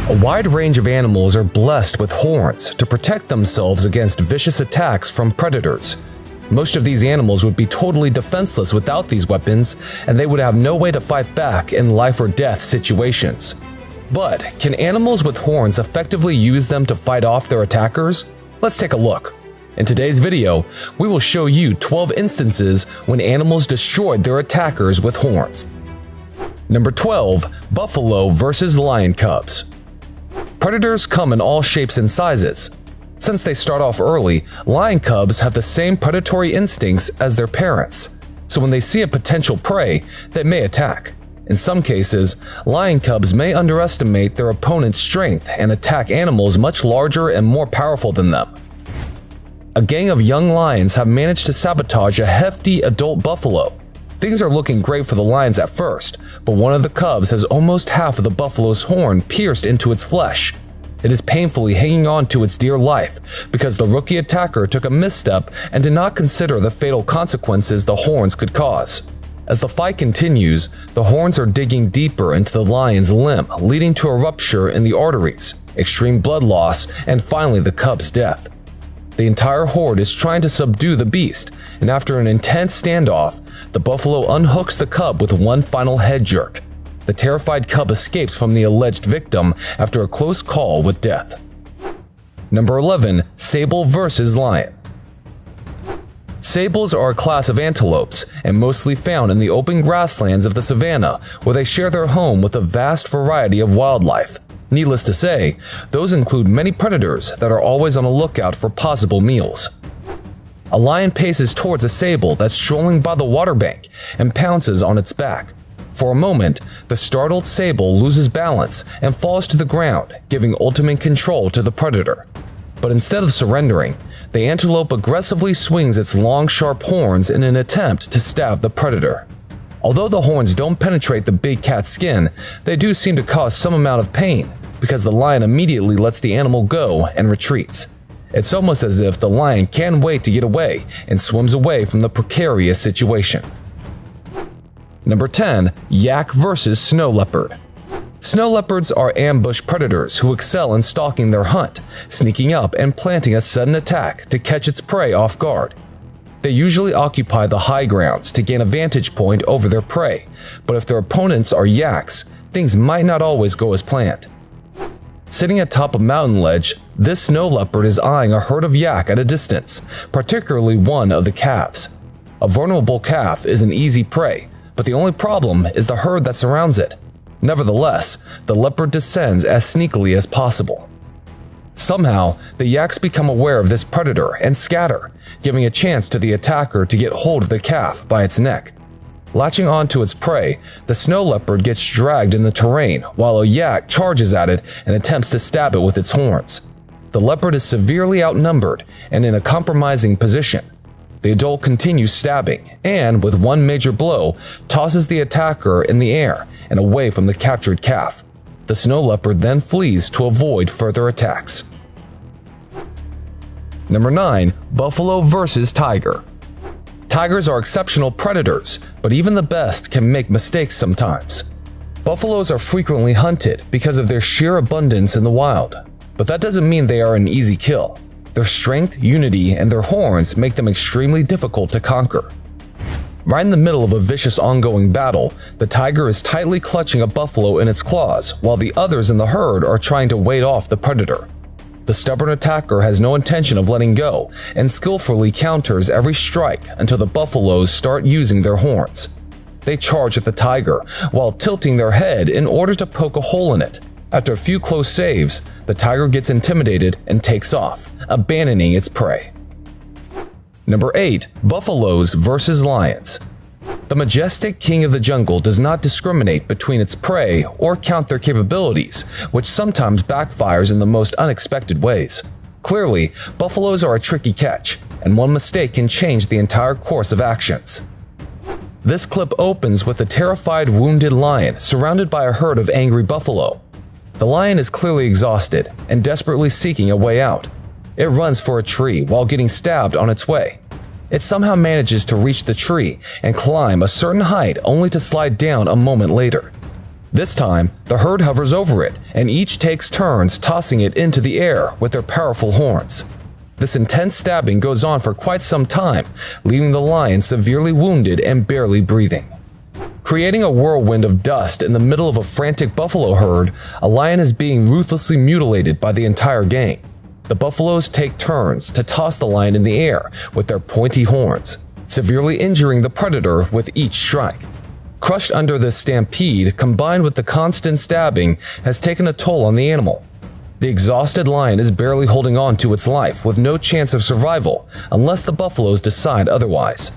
A wide range of animals are blessed with horns to protect themselves against vicious attacks from predators. Most of these animals would be totally defenseless without these weapons, and they would have no way to fight back in life or death situations. But can animals with horns effectively use them to fight off their attackers? Let's take a look. In today's video, we will show you 12 instances when animals destroyed their attackers with horns. Number 12. Buffalo versus lion cubs. Predators come in all shapes and sizes. Since they start off early, lion cubs have the same predatory instincts as their parents, so when they see a potential prey, they may attack. In some cases, lion cubs may underestimate their opponent's strength and attack animals much larger and more powerful than them. A gang of young lions have managed to sabotage a hefty adult buffalo. Things are looking great for the lions at first, but one of the cubs has almost half of the buffalo's horn pierced into its flesh. It is painfully hanging on to its dear life because the rookie attacker took a misstep and did not consider the fatal consequences the horns could cause. As the fight continues, the horns are digging deeper into the lion's limb, leading to a rupture in the arteries, extreme blood loss, and finally the cub's death. The entire horde is trying to subdue the beast, and after an intense standoff, the buffalo unhooks the cub with one final head jerk. The terrified cub escapes from the alleged victim after a close call with death. Number 11. Sable versus lion. Sables are a class of antelopes and mostly found in the open grasslands of the savanna, where they share their home with a vast variety of wildlife. Needless to say, those include many predators that are always on the lookout for possible meals. A lion paces towards a sable that's strolling by the water bank and pounces on its back. For a moment, the startled sable loses balance and falls to the ground, giving ultimate control to the predator. But instead of surrendering, the antelope aggressively swings its long, sharp horns in an attempt to stab the predator. Although the horns don't penetrate the big cat's skin, they do seem to cause some amount of pain, because the lion immediately lets the animal go and retreats. It's almost as if the lion can't wait to get away and swims away from the precarious situation. Number 10. Yak versus snow leopard. Snow leopards are ambush predators who excel in stalking their hunt, sneaking up and planting a sudden attack to catch its prey off guard. They usually occupy the high grounds to gain a vantage point over their prey, but if their opponents are yaks, things might not always go as planned. Sitting atop a mountain ledge, this snow leopard is eyeing a herd of yak at a distance, particularly one of the calves. A vulnerable calf is an easy prey, but the only problem is the herd that surrounds it. Nevertheless, the leopard descends as sneakily as possible. Somehow, the yaks become aware of this predator and scatter, giving a chance to the attacker to get hold of the calf by its neck. Latching onto its prey, the snow leopard gets dragged in the terrain while a yak charges at it and attempts to stab it with its horns. The leopard is severely outnumbered and in a compromising position. The adult continues stabbing and, with one major blow, tosses the attacker in the air and away from the captured calf. The snow leopard then flees to avoid further attacks. Number 9. Buffalo versus tiger. Tigers are exceptional predators, but even the best can make mistakes sometimes. Buffaloes are frequently hunted because of their sheer abundance in the wild, but that doesn't mean they are an easy kill. Their strength, unity, and their horns make them extremely difficult to conquer. Right in the middle of a vicious ongoing battle, the tiger is tightly clutching a buffalo in its claws, while the others in the herd are trying to ward off the predator. The stubborn attacker has no intention of letting go and skillfully counters every strike until the buffaloes start using their horns. They charge at the tiger while tilting their head in order to poke a hole in it. After a few close saves, the tiger gets intimidated and takes off, abandoning its prey. Number 8. Buffaloes versus lions. The majestic king of the jungle does not discriminate between its prey or count their capabilities, which sometimes backfires in the most unexpected ways. Clearly, buffaloes are a tricky catch, and one mistake can change the entire course of actions. This clip opens with a terrified, wounded lion surrounded by a herd of angry buffalo. The lion is clearly exhausted and desperately seeking a way out. It runs for a tree while getting stabbed on its way. It somehow manages to reach the tree and climb a certain height only to slide down a moment later. This time, the herd hovers over it, and each takes turns tossing it into the air with their powerful horns. This intense stabbing goes on for quite some time, leaving the lion severely wounded and barely breathing. Creating a whirlwind of dust in the middle of a frantic buffalo herd, a lion is being ruthlessly mutilated by the entire gang. The buffaloes take turns to toss the lion in the air with their pointy horns, severely injuring the predator with each strike. Crushed under this stampede, combined with the constant stabbing, has taken a toll on the animal. The exhausted lion is barely holding on to its life with no chance of survival unless the buffaloes decide otherwise.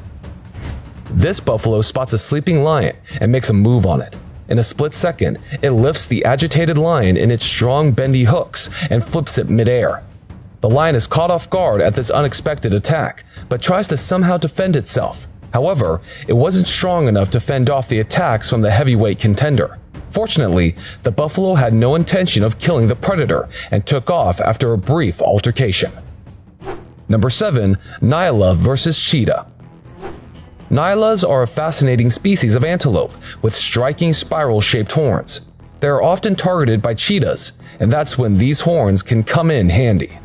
This buffalo spots a sleeping lion and makes a move on it. In a split second, it lifts the agitated lion in its strong bendy hooks and flips it midair. The lion is caught off guard at this unexpected attack, but tries to somehow defend itself. However, it wasn't strong enough to fend off the attacks from the heavyweight contender. Fortunately, the buffalo had no intention of killing the predator and took off after a brief altercation. Number 7. Nyala vs. Cheetah. Nyalas are a fascinating species of antelope with striking spiral-shaped horns. They are often targeted by cheetahs, and that's when these horns can come in handy.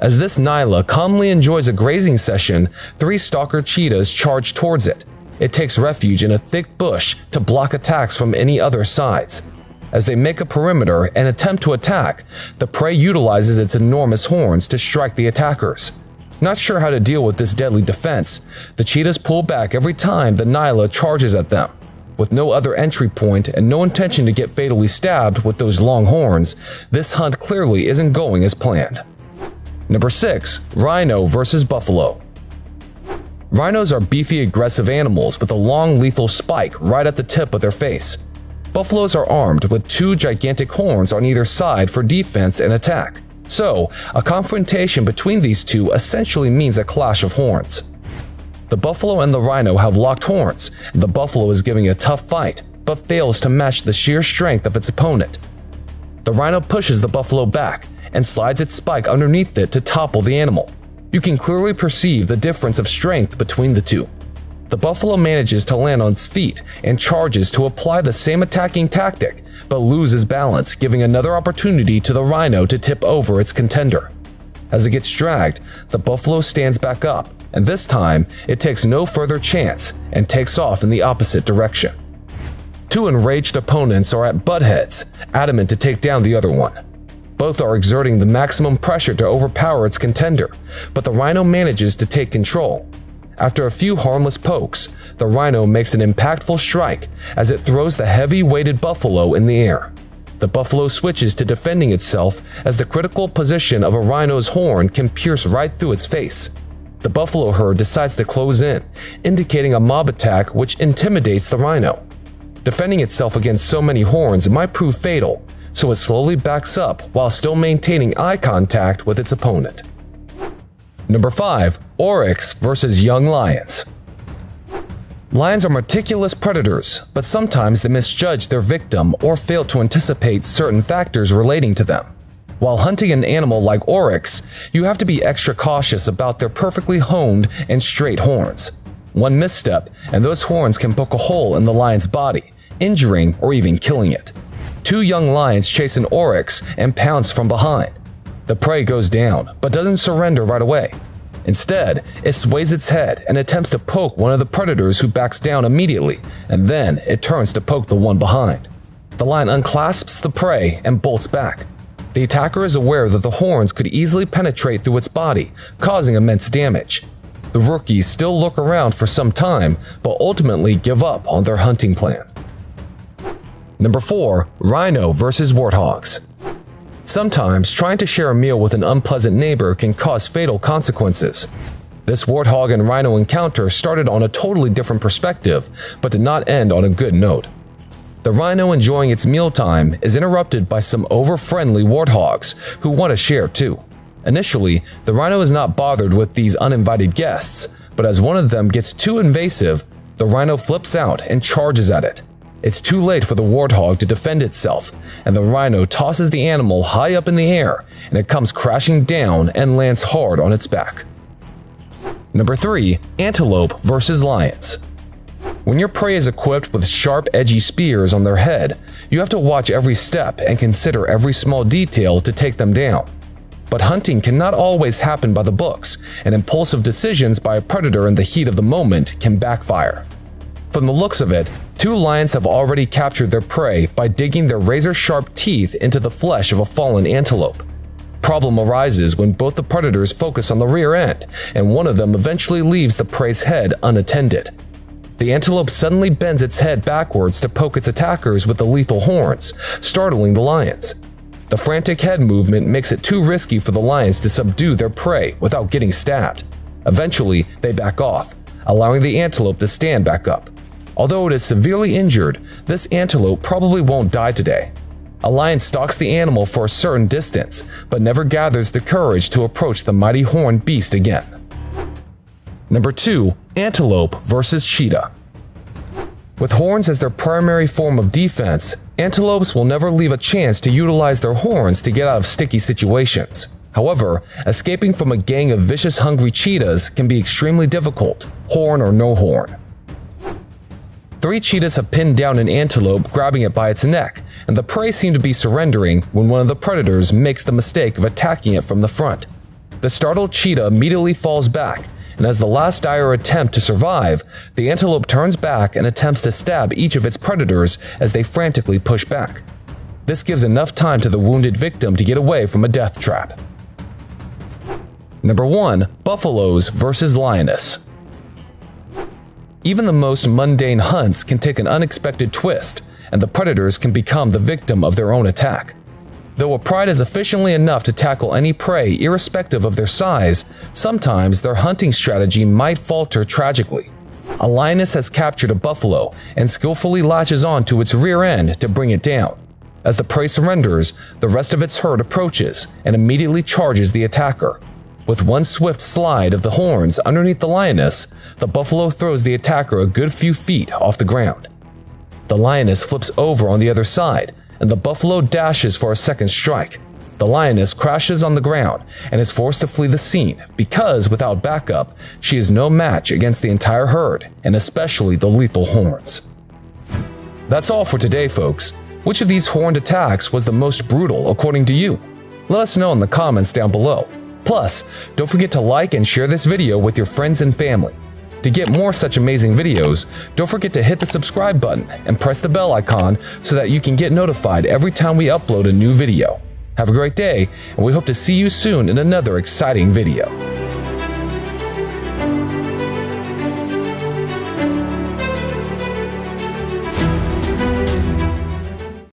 As this Nyala calmly enjoys a grazing session, 3 stalker cheetahs charge towards it. It takes refuge in a thick bush to block attacks from any other sides. As they make a perimeter and attempt to attack, the prey utilizes its enormous horns to strike the attackers. Not sure how to deal with this deadly defense, the cheetahs pull back every time the Nyala charges at them. With no other entry point and no intention to get fatally stabbed with those long horns, this hunt clearly isn't going as planned. Number 6. Rhino vs. Buffalo. Rhinos are beefy, aggressive animals with a long, lethal spike right at the tip of their face. Buffaloes are armed with 2 gigantic horns on either side for defense and attack. So, a confrontation between these two essentially means a clash of horns. The buffalo and the rhino have locked horns, and the buffalo is giving a tough fight, but fails to match the sheer strength of its opponent. The rhino pushes the buffalo back and slides its spike underneath it to topple the animal. You can clearly perceive the difference of strength between the two. The buffalo manages to land on its feet and charges to apply the same attacking tactic, but loses balance, giving another opportunity to the rhino to tip over its contender. As it gets dragged, the buffalo stands back up, and this time it takes no further chance and takes off in the opposite direction. 2 enraged opponents are at butt heads, adamant to take down the other one. Both are exerting the maximum pressure to overpower its contender, but the rhino manages to take control. After a few harmless pokes, the rhino makes an impactful strike as it throws the heavy-weighted buffalo in the air. The buffalo switches to defending itself as the critical position of a rhino's horn can pierce right through its face. The buffalo herd decides to close in, indicating a mob attack which intimidates the rhino. Defending itself against so many horns might prove fatal, so it slowly backs up while still maintaining eye contact with its opponent. Number 5. Oryx vs. Young lions. Lions are meticulous predators, but sometimes they misjudge their victim or fail to anticipate certain factors relating to them. While hunting an animal like oryx, you have to be extra cautious about their perfectly honed and straight horns. One misstep, and those horns can poke a hole in the lion's body, injuring or even killing it. 2 young lions chase an oryx and pounce from behind. The prey goes down, but doesn't surrender right away. Instead, it sways its head and attempts to poke one of the predators who backs down immediately, and then it turns to poke the one behind. The lion unclasps the prey and bolts back. The attacker is aware that the horns could easily penetrate through its body, causing immense damage. The rookies still look around for some time, but ultimately give up on their hunting plan. Number 4. Rhino vs. Warthogs. Sometimes, trying to share a meal with an unpleasant neighbor can cause fatal consequences. This warthog and rhino encounter started on a totally different perspective, but did not end on a good note. The rhino enjoying its mealtime is interrupted by some over-friendly warthogs who want to share too. Initially, the rhino is not bothered with these uninvited guests, but as one of them gets too invasive, the rhino flips out and charges at it. It's too late for the warthog to defend itself, and the rhino tosses the animal high up in the air, and it comes crashing down and lands hard on its back. Number 3. Antelope vs. Lions. When your prey is equipped with sharp, edgy spears on their head, you have to watch every step and consider every small detail to take them down. But hunting cannot always happen by the books, and impulsive decisions by a predator in the heat of the moment can backfire. From the looks of it, 2 lions have already captured their prey by digging their razor-sharp teeth into the flesh of a fallen antelope. Problem arises when both the predators focus on the rear end, and one of them eventually leaves the prey's head unattended. The antelope suddenly bends its head backwards to poke its attackers with the lethal horns, startling the lions. The frantic head movement makes it too risky for the lions to subdue their prey without getting stabbed. Eventually, they back off, allowing the antelope to stand back up. Although it is severely injured, this antelope probably won't die today. A lion stalks the animal for a certain distance, but never gathers the courage to approach the mighty horned beast again. Number 2. Antelope versus cheetah. With horns as their primary form of defense, antelopes will never leave a chance to utilize their horns to get out of sticky situations. However, escaping from a gang of vicious, hungry cheetahs can be extremely difficult, horn or no horn. 3 cheetahs have pinned down an antelope, grabbing it by its neck, and the prey seem to be surrendering when one of the predators makes the mistake of attacking it from the front. The startled cheetah immediately falls back, and as the last dire attempt to survive, the antelope turns back and attempts to stab each of its predators as they frantically push back. This gives enough time to the wounded victim to get away from a death trap. Number 1. Buffaloes versus lioness. Even the most mundane hunts can take an unexpected twist, and the predators can become the victim of their own attack. Though a pride is efficiently enough to tackle any prey irrespective of their size, sometimes their hunting strategy might falter tragically. A lioness has captured a buffalo and skillfully latches onto its rear end to bring it down. As the prey surrenders, the rest of its herd approaches and immediately charges the attacker. With one swift slide of the horns underneath the lioness, the buffalo throws the attacker a good few feet off the ground. The lioness flips over on the other side, and the buffalo dashes for a second strike. The lioness crashes on the ground and is forced to flee the scene because, without backup, she is no match against the entire herd, and especially the lethal horns. That's all for today, folks. Which of these horned attacks was the most brutal according to you? Let us know in the comments down below. Plus, don't forget to like and share this video with your friends and family. To get more such amazing videos, don't forget to hit the subscribe button and press the bell icon so that you can get notified every time we upload a new video. Have a great day, and we hope to see you soon in another exciting video.